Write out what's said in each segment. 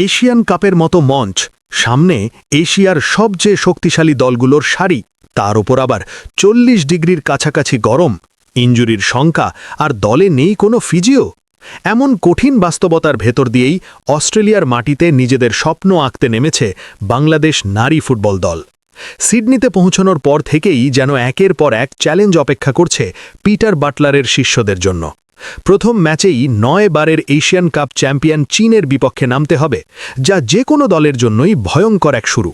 Asian কাপের মতো মঞ্চ, সামনে এশিয়ার সবচেয়ে শক্তিশালী দলগুলোর সারি, তার ওপর আবার 40 ডিগ্রির কাছাকাছি গরম, ইনজুরির শঙ্কা আর দলে নেই কোনো ফিজিও। এমন কঠিন বাস্তবতার ভেতর দিয়েই অস্ট্রেলিয়ার মাটিতে নিজেদের স্বপ্ন আঁকতে নেমেছে বাংলাদেশ নারী ফুটবল দল। সিডনিতে পৌঁছানোর পর থেকেই যেন একের পর এক চ্যালেঞ্জ অপেক্ষা করছে পিটার বাটলারের শিষ্যদের জন্য। প্রথম ম্যাচেই 9 বারের এশিয়ান কাপ চ্যাম্পিয়ন চীনের বিপক্ষে নামতে হবে, যা যে কোনো দলের জন্যই ভয়ঙ্কর এক শুরু।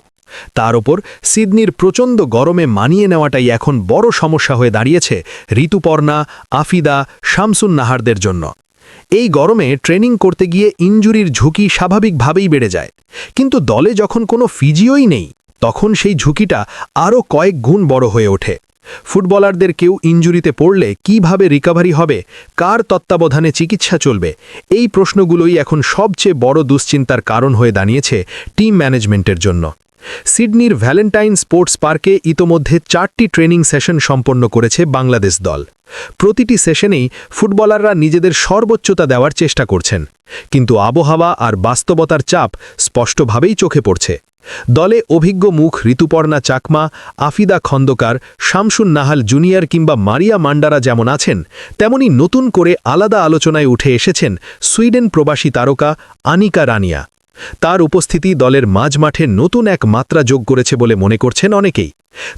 তার ওপর সিডনির প্রচণ্ড গরমে মানিয়ে নেওয়াটাই এখন বড় সমস্যা হয়ে দাঁড়িয়েছে ঋতুপর্ণা, আফিদা, শামসুন নাহারদের জন্য। এই গরমে ট্রেনিং করতে গিয়ে ইনজুরির ঝুঁকি স্বাভাবিকভাবেই বেড়ে যায়, কিন্তু দলে যখন কোনো ফিজিওই নেই, তখন সেই ঝুঁকিটা আরও কয়েক গুণ বড় হয়ে ওঠে। ফুটবলারদের কেউ ইনজুরিতে পড়লে কিভাবে রিকভারি হবে, কার তত্ত্বাবধানে চিকিৎসা চলবে, এই প্রশ্নগুলোই এখন সবচেয়ে বড় দুশ্চিন্তার কারণ হয়ে দাঁড়িয়েছে টিম ম্যানেজমেন্টের জন্য। সিডনির ভ্যালেন্টাইন স্পোর্টস পার্কে ইতোমধ্যে 4টি ট্রেনিং সেশন সম্পন্ন করেছে বাংলাদেশ দল। প্রতিটি সেশনেই ফুটবলাররা নিজেদের সর্বোচ্চতা দেওয়ার চেষ্টা করছেন, কিন্তু আবহাওয়া আর বাস্তবতার চাপ স্পষ্টভাবেই চোখে পড়ছে। দলে অভিজ্ঞ মুখ ঋতুপর্ণা চাকমা, আফিদা খন্দকার, শামসুন নাহাল জুনিয়র কিংবা মারিয়া মান্ডারা যেমন আছেন, তেমনি নতুন করে আলাদা আলোচনায় উঠে এসেছেন সুইডেন প্রবাসী তারকা আনিকা রানিয়া। তার উপস্থিতি দলের মাঝমাঠে নতুন এক মাত্রা যোগ করেছে বলে মনে করছেন অনেকেই।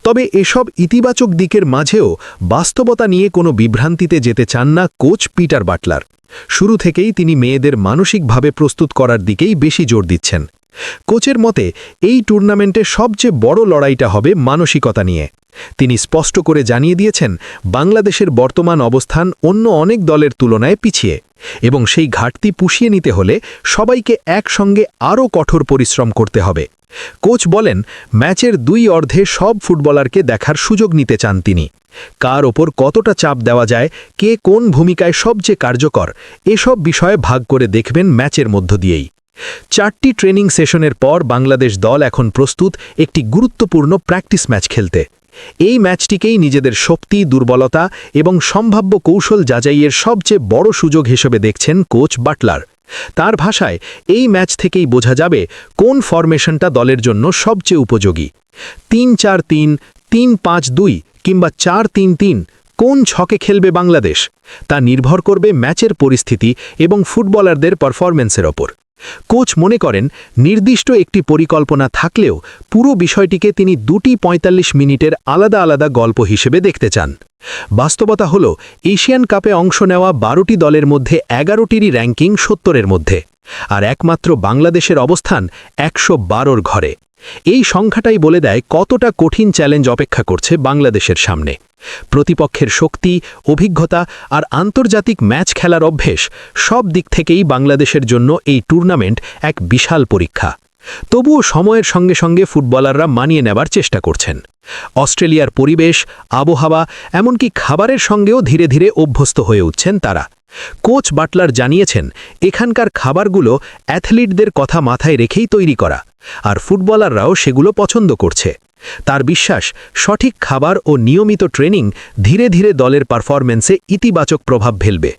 তবে এসব ইতিবাচক দিকের মাঝেও বাস্তবতা নিয়ে কোনো বিভ্রান্তিতে যেতে চান না কোচ পিটার বাটলার। শুরু থেকেই তিনি মেয়েদের মানসিকভাবে প্রস্তুত করার দিকেই বেশি জোর দিচ্ছেন। কোচের মতে এই টুর্নামেন্টে সবচেয়ে বড় লড়াইটা হবে মানসিকতা নিয়ে। তিনি স্পষ্ট করে জানিয়ে দিয়েছেন, বাংলাদেশের বর্তমান অবস্থান অন্য অনেক দলের তুলনায় পিছিয়ে, এবং সেই ঘাটতি পুষিয়ে নিতে হলে সবাইকে একসঙ্গে আরও কঠোর পরিশ্রম করতে হবে। কোচ বলেন, ম্যাচের 2 অর্ধে সব ফুটবলারকে দেখার সুযোগ নিতে চান তিনি। কার ওপর কতটা চাপ দেওয়া যায়, কে কোন ভূমিকায় সবচেয়ে কার্যকর, এসব বিষয়ে ভাগ করে দেখবেন ম্যাচের মধ্য দিয়েই। 4টি ট্রেনিং সেশনের পর বাংলাদেশ দল এখন প্রস্তুত একটি গুরুত্বপূর্ণ প্র্যাকটিস ম্যাচ খেলতে। এই ম্যাচটিকেই নিজেদের শক্তি, দুর্বলতা এবং সম্ভাব্য কৌশল যাচাইয়ের সবচেয়ে বড় সুযোগ হিসেবে দেখছেন কোচ বাটলার। তার ভাষায়, এই ম্যাচ থেকেই বোঝা যাবে কোন ফরমেশনটা দলের জন্য সবচেয়ে উপযোগী। 3-4-3, 3-5-2 কিংবা 4-3-3 কোন ছকে খেলবে বাংলাদেশ, তা নির্ভর করবে ম্যাচের পরিস্থিতি এবং ফুটবলারদের পারফরম্যান্সের ওপর। কোচ মনে করেন, নির্দিষ্ট একটি পরিকল্পনা থাকলেও পুরো বিষয়টিকে তিনি 2টি 45 মিনিটের আলাদা আলাদা গল্প হিসেবে দেখতে চান। বাস্তবতা হল, এশিয়ান কাপে অংশ নেওয়া 12টি দলের মধ্যে 11টিরই র্যাঙ্কিং 70-এর মধ্যে, আর একমাত্র বাংলাদেশের অবস্থান 112-র ঘরে। এই সংখ্যাটাই বলে দেয় কতটা কঠিন চ্যালেঞ্জ অপেক্ষা করছে বাংলাদেশের সামনে। প্রতিপক্ষের শক্তি, অভিজ্ঞতা আর আন্তর্জাতিক ম্যাচ খেলার অভ্যেস, সব দিক থেকেই বাংলাদেশের জন্য এই টুর্নামেন্ট এক বিশাল পরীক্ষা। তবুও সময়ের সঙ্গে সঙ্গে ফুটবলাররা মানিয়ে নেবার চেষ্টা করছেন। অস্ট্রেলিয়ার পরিবেশ, আবহাওয়া, এমনকি খাবারের সঙ্গেও ধীরে ধীরে অভ্যস্ত হয়ে উঠছেন তারা। কোচ বাটলার জানিয়েছেন, এখানকার খাবারগুলো অ্যাথলিটদের কথা মাথায় রেখেই তৈরি করা, আর ফুটবলাররাও সেগুলো পছন্দ করছে। তার বিশ্বাস, সঠিক খাবার ও নিয়মিত ট্রেনিং ধীরে ধীরে দলের পারফরম্যান্সে ইতিবাচক প্রভাব ফেলবে।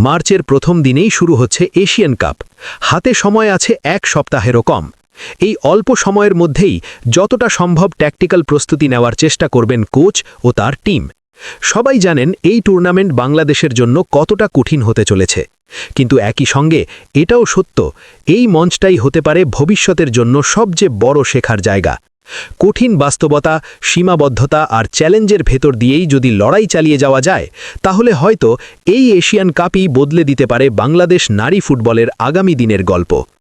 মার্চের প্রথম দিনেই শুরু হচ্ছে এশিয়ান কাপ। হাতে সময় আছে 1 সপ্তাহেরও কম। এই অল্প সময়ের মধ্যেই যতটা সম্ভব ট্যাকটিক্যাল প্রস্তুতি নেওয়ার চেষ্টা করবেন কোচ ও তার টিম। সবাই জানেন এই টুর্নামেন্ট বাংলাদেশের জন্য কতটা কঠিন হতে চলেছে, কিন্তু একই সঙ্গে এটাও সত্য, এই মঞ্চটাই হতে পারে ভবিষ্যতের জন্য সবচেয়ে বড় শেখার জায়গা। কঠিন বাস্তবতা, সীমাবদ্ধতা আর চ্যালেঞ্জের ভেতর দিয়েই যদি লড়াই চালিয়ে যাওয়া যায়, তাহলে হয়তো এই এশিয়ান কাপই বদলে দিতে পারে বাংলাদেশ নারী ফুটবলের আগামী দিনের গল্প।